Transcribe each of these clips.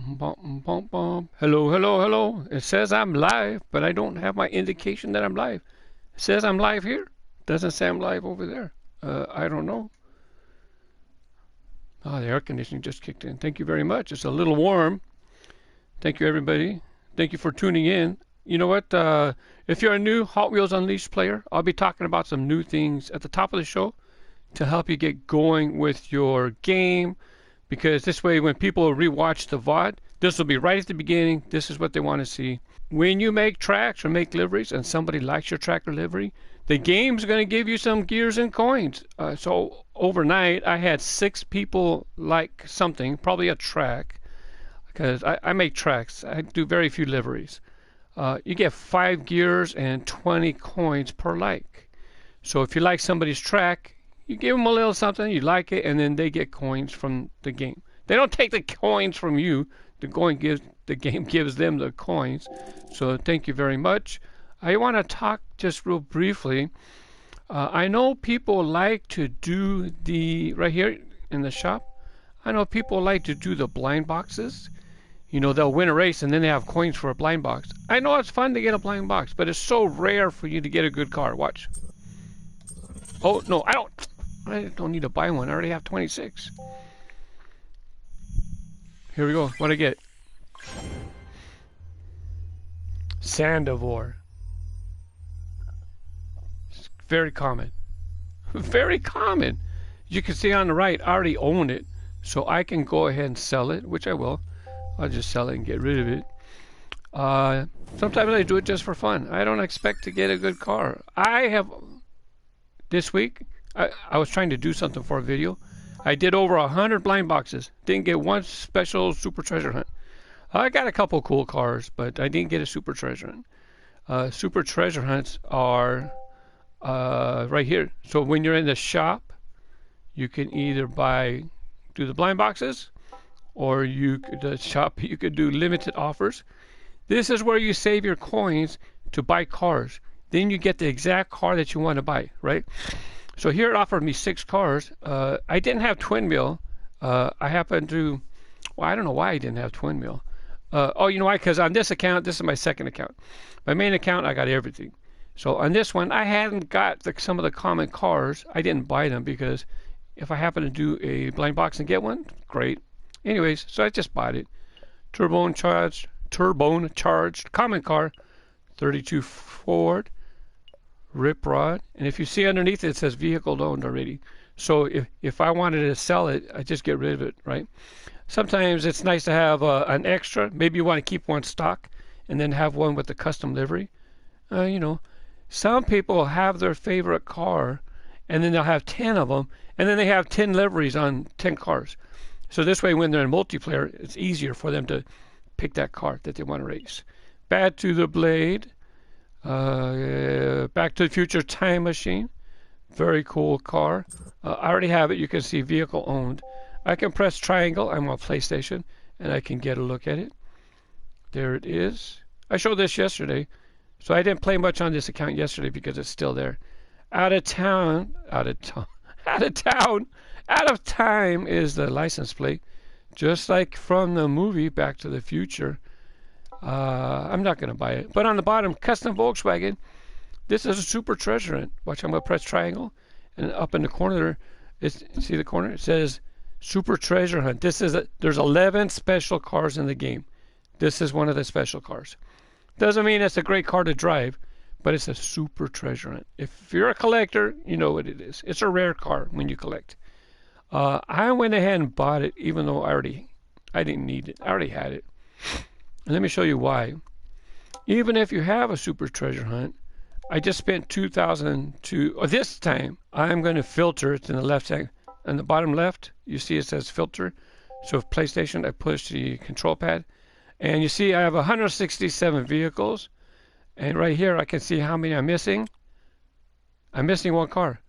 Bum, bum, bum. Hello, hello, hello. It says I'm live, but I don't have my indication that I'm live. It says I'm live here. Doesn't say I'm live over there. I don't know. Oh, the air conditioning just kicked in. Thank you very much. It's a little warm. Thank you, everybody. Thank you for tuning in. You know what? If you're a new Hot Wheels Unleashed player, I'll be talking about some new things at the top of the show to help you get going with your game. Because this way, when people rewatch the VOD, this will be right at the beginning. This is what they want to see. When you make tracks or make liveries and somebody likes your track or livery, the game's going to give you some gears and coins. So overnight, I had 6 people like something, probably a track, because I make tracks. I do very few liveries. You get 5 gears and 20 coins per like. So if you like somebody's track, you give them a little something, you like it, and then they get coins from the game. They don't take the coins from you. The game gives them the coins. So thank you very much. I want to talk just real briefly. I know people like to do right here in the shop, I know people like to do the blind boxes. You know, they'll win a race and then they have coins for a blind box. I know it's fun to get a blind box, but it's so rare for you to get a good car. Watch. Oh, no, I don't need to buy one. I already have 26. Here we go. What'd I get? Sandivore. It's very common. Very common. You can see on the right, I already own it. So I can go ahead and sell it, which I will. I'll just sell it and get rid of it. Sometimes I do it just for fun. I don't expect to get a good car. This week, I was trying to do something for a video. I did over 100 blind boxes. Didn't get one special super treasure hunt. I got a couple cool cars, but I didn't get a super treasure hunt. Super treasure hunts are right here. So when you're in the shop, you can either do the blind boxes, or you could do limited offers. This is where you save your coins to buy cars. Then you get the exact car that you want to buy, right? So here it offered me 6 cars. I didn't have twin wheel. I happened to, well, I don't know why I didn't have twin wheel. Oh, you know why? Because on this account, this is my second account. My main account, I got everything. So on this one, I hadn't got some of the common cars. I didn't buy them because if I happen to do a blind box and get one, great. Anyways, so I just bought it. Turbone charged common car, 32 Ford. Rip rod, and if you see underneath it, it says vehicle owned already. So if I wanted to sell it, I just get rid of it, right? Sometimes it's nice to have an extra. Maybe you want to keep one stock and then have one with the custom livery. You know, some people have their favorite car and then they'll have 10 of them, and then they have 10 liveries on 10 cars. So this way, when they're in multiplayer, it's easier for them to pick that car that they want to race. Bad to the Blade. Back to the Future Time Machine. Very cool car. I already have it. You can see vehicle owned. I can press triangle. I'm on PlayStation, and I can get a look at it. There it is. I showed this yesterday, so I didn't play much on this account yesterday because it's still there. Out of time is the license plate, just like from the movie Back to the Future. I'm not going to buy it. But on the bottom, custom Volkswagen. This is a super treasure hunt. Watch, I'm going to press triangle. And up in the corner there, see the corner? It says super treasure hunt. There's 11 special cars in the game. This is one of the special cars. Doesn't mean it's a great car to drive, but it's a super treasure hunt. If you're a collector, you know what it is. It's a rare car when you collect. I went ahead and bought it, even though I didn't need it. I already had it. And let me show you why. Even if you have a super treasure hunt, I just spent $2,000 this time I'm going to filter. It's in the left hand, in the bottom left, you see it says filter. So with PlayStation, I push the control pad, and you see I have 167 vehicles, and right here I can see how many I'm missing. I'm missing one car.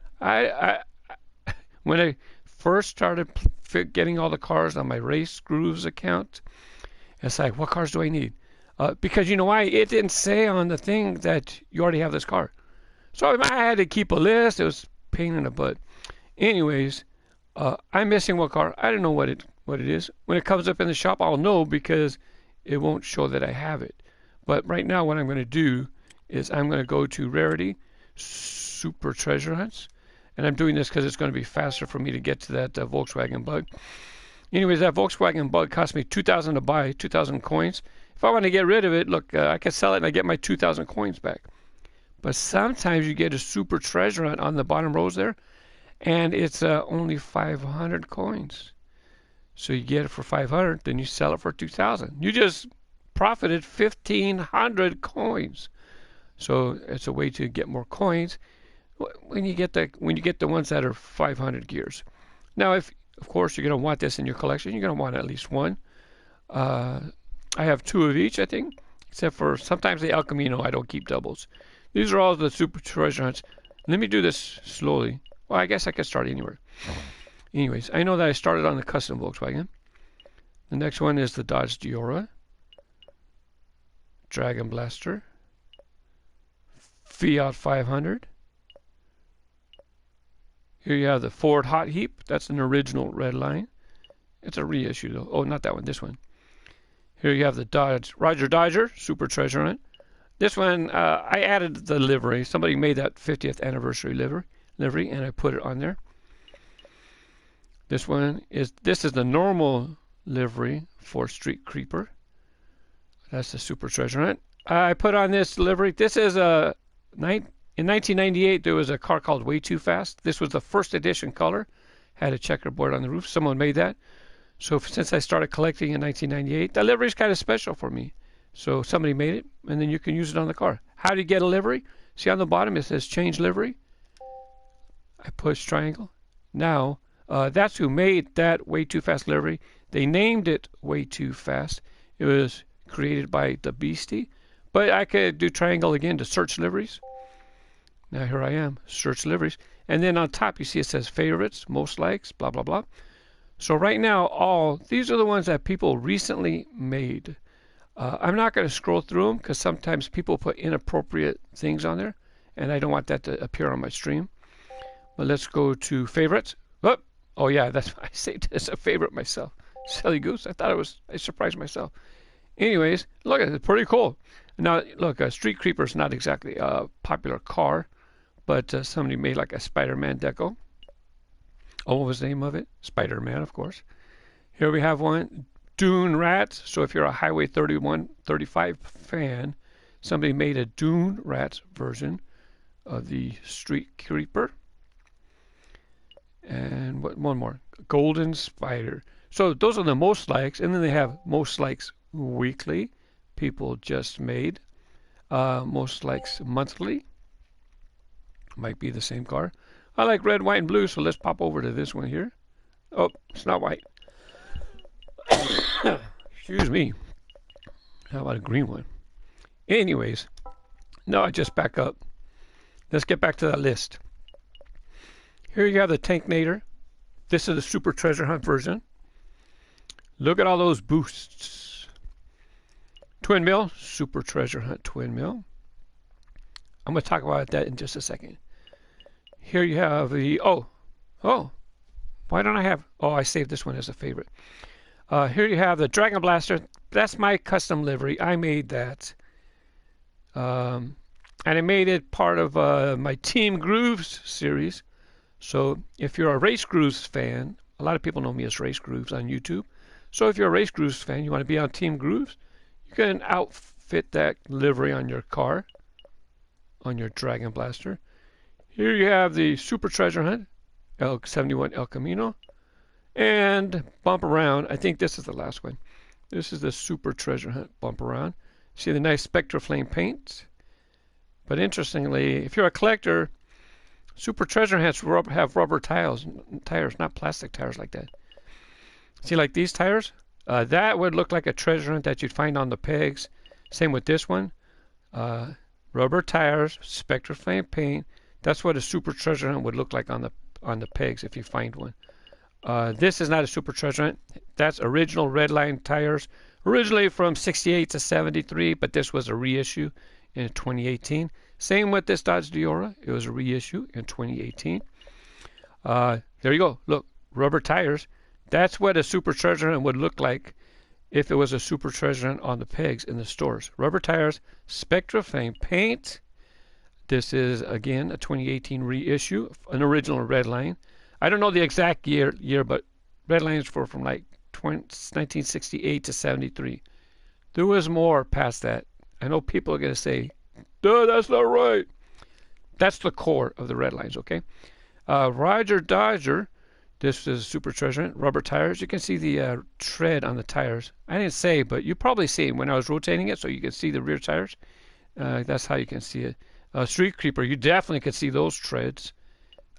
When I first started getting all the cars on my Race Grooves account, it's like, what cars do I need? Because you know why? It didn't say on the thing that you already have this car. So I had to keep a list. It was a pain in the butt. Anyways, I'm missing one car. I don't know what what it is. When it comes up in the shop, I'll know because it won't show that I have it. But right now, what I'm going to do is I'm going to go to Rarity, Super Treasure Hunts. And I'm doing this because it's going to be faster for me to get to that Volkswagen Bug. Anyways, that Volkswagen Bug cost me 2,000 to buy, 2,000 coins. If I want to get rid of it, look, I can sell it and I get my 2,000 coins back. But sometimes you get a super treasure hunt on the bottom rows there, and it's only 500 coins. So you get it for 500, then you sell it for 2,000. You just profited 1,500 coins. So it's a way to get more coins when you get the ones that are 500 gears. Now, if of course you're going to want this in your collection, you're going to want at least one. I have 2 of each, I think, except for sometimes the El Camino. I don't keep doubles. These are all the super treasure hunts. Let me do this slowly. Well, I guess I could start anywhere. Anyways, I know that I started on the custom Volkswagen. The next one is the Dodge Diora, Dragon Blaster, Fiat 500. Here you have the Ford Hot Heap. That's an original red line. It's a reissue though. Oh, not that one, this one. Here you have the Dodge Roger Dodger Super Treasure Hunt. This one, I added the livery. Somebody made that 50th anniversary livery, and I put it on there. This is the normal livery for Street Creeper. That's the Super Treasure Hunt. I put on this livery. This is a in 1998, there was a car called Way Too Fast. This was the first edition color. Had a checkerboard on the roof. Someone made that. So since I started collecting in 1998, the livery is kind of special for me. So somebody made it, and then you can use it on the car. How do you get a livery? See on the bottom it says change livery. I push triangle. Now, that's who made that Way Too Fast livery. They named it Way Too Fast. It was created by the Beastie. But I could do triangle again to search liveries. Now here I am, search liveries. And then on top you see it says favorites, most likes, blah, blah, blah. So right now, these are the ones that people recently made. I'm not going to scroll through them because sometimes people put inappropriate things on there. And I don't want that to appear on my stream. But let's go to favorites. Oh yeah, that's I saved it as a favorite myself. Silly goose. I surprised myself. Anyways, look, it's pretty cool. Now, look, Street Creeper is not exactly a popular car, but somebody made like a Spider-Man deco. Oh, what was the name of it? Spider-Man, of course. Here we have one, Dune Rats. So if you're a Highway 35 fan, somebody made a Dune Rats version of the Street Creeper. And one more, Golden Spider. So those are the most likes, and then they have most likes weekly. People just made most likes monthly. Might be the same car. I like red, white, and blue, so let's pop over to this one here. Oh, it's not white. Excuse me. How about a green one? Anyways, no, I just back up. Let's get back to that list. Here you have the Tanknator. This is the Super Treasure Hunt version. Look at all those boosts. Twin Mill, Super Treasure Hunt Twin Mill. I'm going to talk about that in just a second. Here you have the, why don't I have, I saved this one as a favorite. Here you have the Dragon Blaster. That's my custom livery. I made that. And I made it part of my Team Grooves series. So if you're a Race Grooves fan, a lot of people know me as Race Grooves on YouTube. So if you're a Race Grooves fan, you want to be on Team Grooves, you can outfit that livery on your car, on your Dragon Blaster. Here you have the Super Treasure Hunt, 71 El Camino, and Bump Around. I think this is the last one. This is the Super Treasure Hunt Bump Around. See the nice Spectra Flame paint? But interestingly, if you're a collector, Super Treasure Hunts have rubber tires, not plastic tires like that. See, like these tires? That would look like a treasure hunt that you'd find on the pegs. Same with this one. Rubber tires, Spectra Flame paint. That's what a Super Treasure Hunt would look like on the pegs if you find one. This is not a Super Treasure Hunt. That's original Redline tires, originally from 68 to 73, but this was a reissue in 2018. Same with this Dodge Diora. It was a reissue in 2018. There you go. Look, rubber tires. That's what a super treasure hunt would look like if it was a super treasure hunt on the pegs in the stores. Rubber tires, Spectra Flame paint. This is, again, a 2018 reissue, an original Redline. I don't know the exact year, but Redlines were from like 1968 to 73. There was more past that. I know people are going to say, duh, that's not right. That's the core of the Redlines, okay? Roger Dodger. This is super treasure hunt. Rubber tires. You can see the tread on the tires. I didn't say, but you probably see it when I was rotating it, so you can see the rear tires. That's how you can see it. Street Creeper. You definitely could see those treads.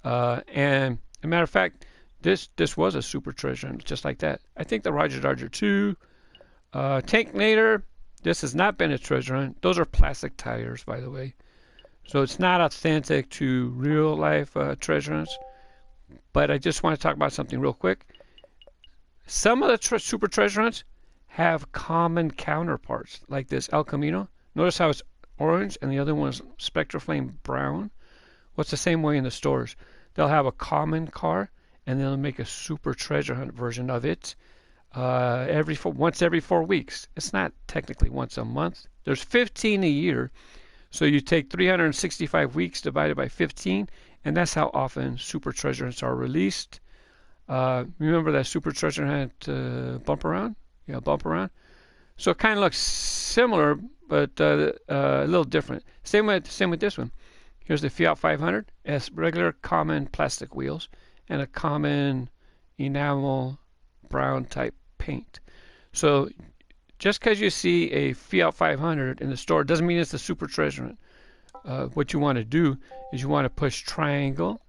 And as a matter of fact, this was a super treasure hunt, just like that. I think the Roger Dodger 2. Tanknator. This has not been a treasure hunt. Those are plastic tires, by the way. So it's not authentic to real life treasure hunts. But I just want to talk about something real quick. Some of the super treasure hunts have common counterparts, like this El Camino. Notice how it's orange and the other one is Spectra Flame brown. Well, it's the same way in the stores. They'll have a common car and they'll make a super treasure hunt version of it once every 4 weeks. It's not technically once a month. There's 15 a year. So you take 365 weeks divided by 15, and that's how often super treasure hunts are released. Remember that super treasure hunt bump around? Yeah, bump around. So it kind of looks similar, but a little different. Same with this one. Here's the Fiat 500. It has regular common plastic wheels and a common enamel brown type paint. So just because you see a Fiat 500 in the store doesn't mean it's a super treasure hunt. What you want to do is you want to push triangle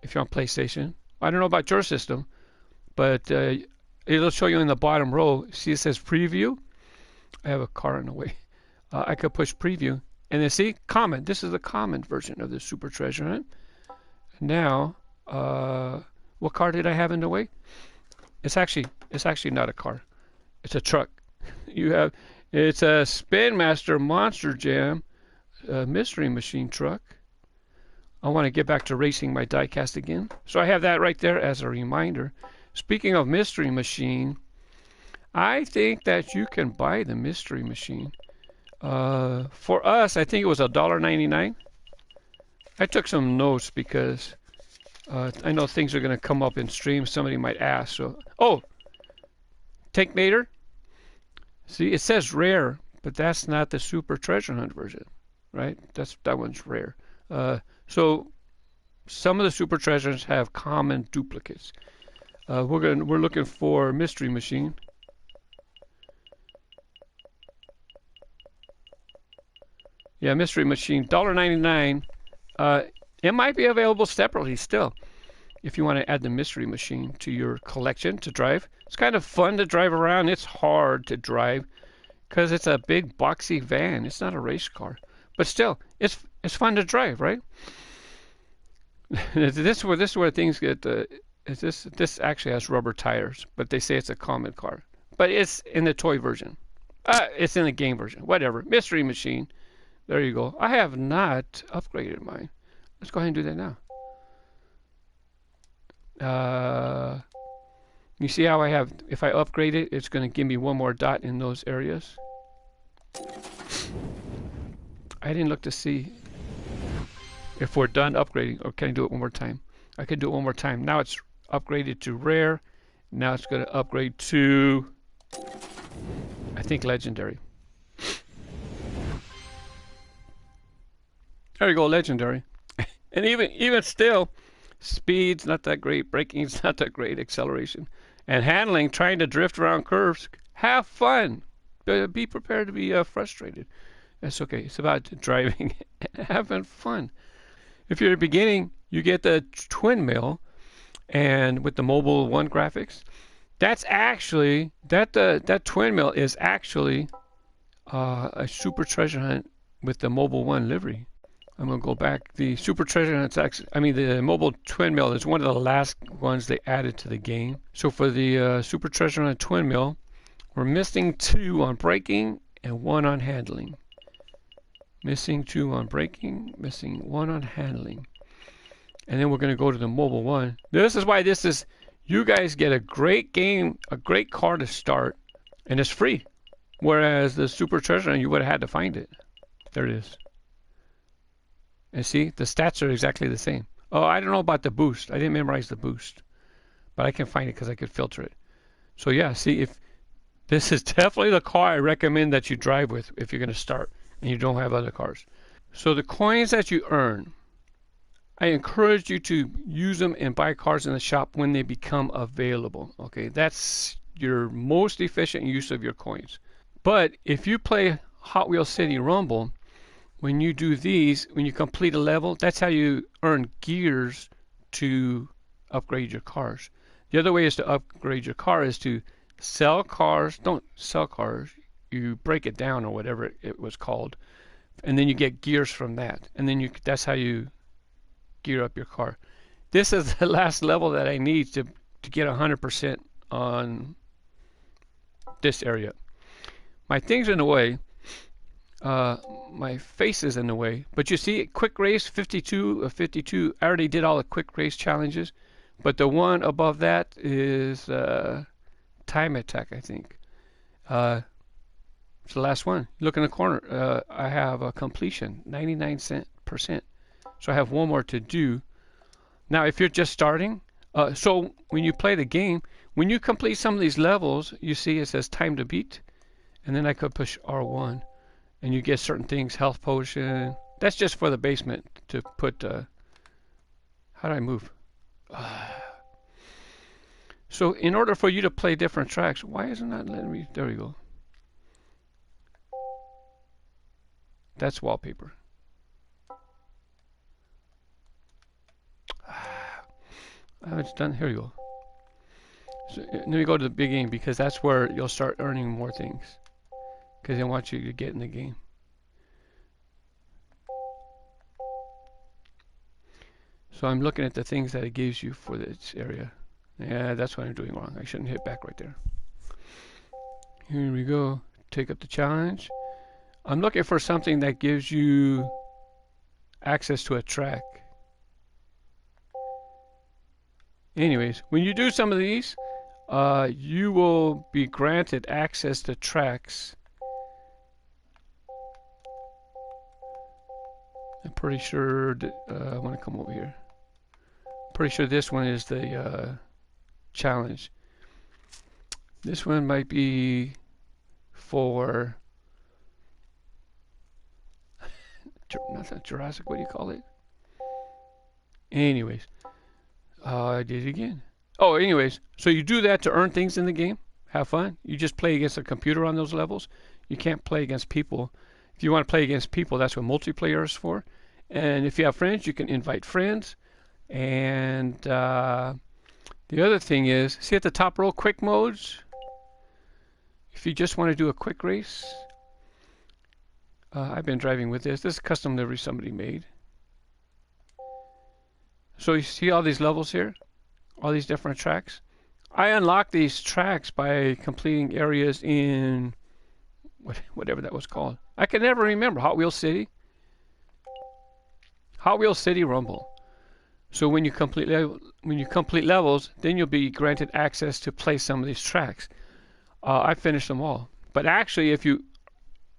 if you're on PlayStation. I don't know about your system, but it'll show you in the bottom row. See, it says preview. I have a car in the way. I could push preview, and then see common. This is the common version of the super treasure hunt. Now, what car did I have in the way? It's actually not a car. It's a truck. It's a Spin Master Monster Jam Mystery Machine truck. I want to get back to racing my diecast again. So I have that right there as a reminder. Speaking of Mystery Machine, I think that you can buy the Mystery Machine. For us, I think it was $1.99. I took some notes because I know things are going to come up in stream. Somebody might ask. So, Tanknator. See, it says rare, but that's not the super treasure hunt version, right? That one's rare. So some of the super treasures have common duplicates. We're looking for Mystery Machine. Yeah, Mystery Machine, $1.99. It might be available separately still if you want to add the Mystery Machine to your collection to drive. It's kind of fun to drive around. It's hard to drive because it's a big boxy van. It's not a race car, but still, it's fun to drive, right? This is where things get. This actually has rubber tires, but they say it's a common car. But it's in the toy version. It's in the game version. Whatever. Mystery Machine. There you go. I have not upgraded mine. Let's go ahead and do that now. You see how I have, if I upgrade it, it's going to give me one more dot in those areas. I didn't look to see if we're done upgrading, or can I do it one more time? I can do it one more time. Now it's upgraded to rare. Now it's going to upgrade to, I think, legendary. There you go, legendary. And even still, speed's not that great, braking's not that great, acceleration. And handling, trying to drift around curves, have fun. Be prepared to be frustrated. That's okay. It's about driving and having fun. If you're beginning, you get the twin mill, and with the Mobile 1 graphics, that's actually, that twin mill is actually a super treasure hunt with the Mobile 1 livery. I'm going to go back. The super treasure hunt's actually, the mobile twin mill is one of the last ones they added to the game. So for the super treasure hunt twin mill, we're missing 2 on braking and 1 on handling. Missing 2 on braking, missing 1 on handling. And then we're going to go to the Mobile 1. This is why this is you guys get a great game, a great car to start, and it's free. Whereas the Super Treasure Hunt, you would have had to find it. There it is. And see, the stats are exactly the same. Oh, I don't know about the boost. I didn't memorize the boost. But I can find it because I could filter it. So yeah, see, if this is definitely the car I recommend that you drive with if you're going to start and you don't have other cars. So the coins that you earn, I encourage you to use them and buy cars in the shop when they become available. Okay, that's your most efficient use of your coins. But if you play Hot Wheels City Rumble, when you do these, when you complete a level, that's how you earn gears to upgrade your cars. The other way is to upgrade your car is to sell cars. Don't sell cars. You break it down or whatever it was called, and then you get gears from that. And then that's how you gear up your car. This is the last level that I need to get 100% on this area. My thing's in the way. My face is in the way. But you see, quick race 52 of 52. I already did all the quick race challenges. But the one above that is time attack, I think. It's the last one. Look in the corner. I have a completion, 99%. So I have one more to do. Now, if you're just starting, so when you play the game, when you complete some of these levels, you see it says time to beat. And then I could push R1. And you get certain things, health potion. That's just for the basement to put, how do I move? So in order for you to play different tracks, why isn't that letting me? There we go. That's wallpaper. It's done. Here we go. So let me go to the big game because that's where you'll start earning more things. Because they want you to get in the game. So I'm looking at the things that it gives you for this area. Yeah, that's what I'm doing wrong. I shouldn't hit back right there. Here we go. Take up the challenge. I'm looking for something that gives you access to a track. Anyways, when you do some of these, you will be granted access to tracks. I'm pretty sure that, I want to come over here. Pretty sure this one is the challenge. This one might be for not Jurassic, what do you call it? Anyways, I did it again. Oh, anyways, so you do that to earn things in the game. Have fun. You just play against a computer on those levels. You can't play against people. If you want to play against people, that's what multiplayer is for. And if you have friends, you can invite friends. And the other thing is, see at the top row, quick modes. If you just want to do a quick race, I've been driving with this. This is a custom livery somebody made. So you see all these levels here, all these different tracks. I unlocked these tracks by completing areas in whatever that was called. I can never remember. Hot Wheels City. Hot Wheels City Rumble. So when you complete levels, then you'll be granted access to play some of these tracks. I finished them all. But actually, if you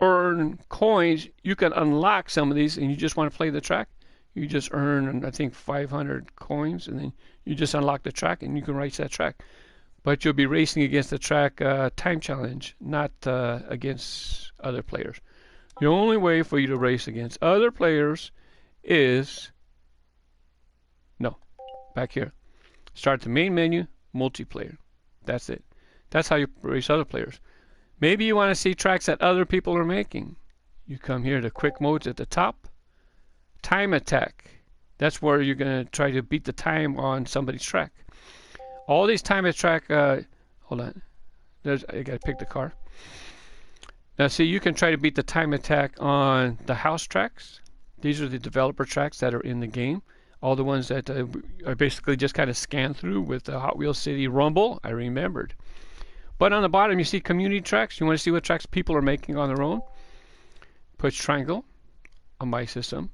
earn coins, you can unlock some of these, and you just want to play the track. You just earn, I think, 500 coins, and then you just unlock the track, and you can race that track. But you'll be racing against the track time challenge, not against other players. The only way for you to race against other players is, back here. Start the main menu, multiplayer. That's it. That's how you race other players. Maybe you want to see tracks that other people are making. You come here to quick modes at the top. Time attack. That's where you're going to try to beat the time on somebody's track. All these time attack, hold on. I got to pick the car. Now see, you can try to beat the time attack on the house tracks. These are the developer tracks that are in the game. All the ones that I basically just kind of scanned through with the Hot Wheels City Rumble, I remembered. But on the bottom, you see community tracks. You want to see what tracks people are making on their own? Push triangle on my system.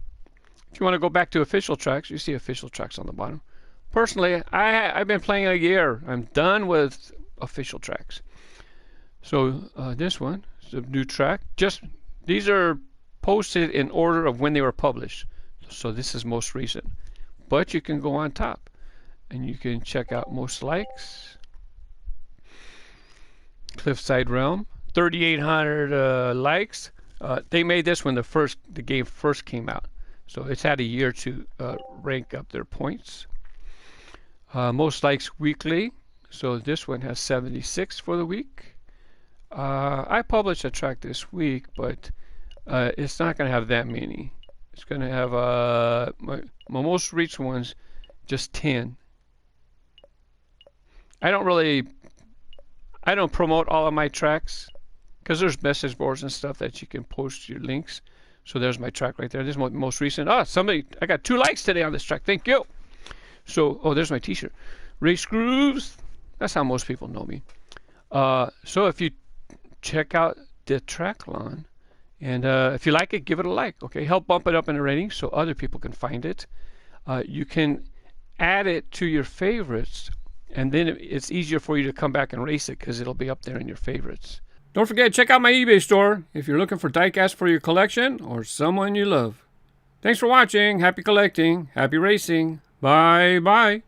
If you want to go back to official tracks, you see official tracks on the bottom. personally, I've been playing a year. I'm done with official tracks. So this one is a new track. These are posted in order of when they were published. So this is most recent. But you can go on top and you can check out most likes. Cliffside Realm, 3,800 likes. They made this when the game first came out. So it's had a year to rank up their points. Most likes weekly. So this one has 76 for the week. I published a track this week, but it's not going to have that many. It's going to have my most reached ones, just 10. I don't promote all of my tracks because there's message boards and stuff that you can post your links. So there's my track right there. This is my most recent. I got 2 likes today on this track. Thank you. So, there's my t-shirt. Race Grooves. That's how most people know me. So if you check out DETRACKLON, and if you like it, give it a like. Okay, help bump it up in the ratings so other people can find it. You can add it to your favorites, and then it's easier for you to come back and race it because it'll be up there in your favorites. Don't forget, check out my eBay store if you're looking for diecast for your collection or someone you love. Thanks for watching. Happy collecting. Happy racing. Bye-bye.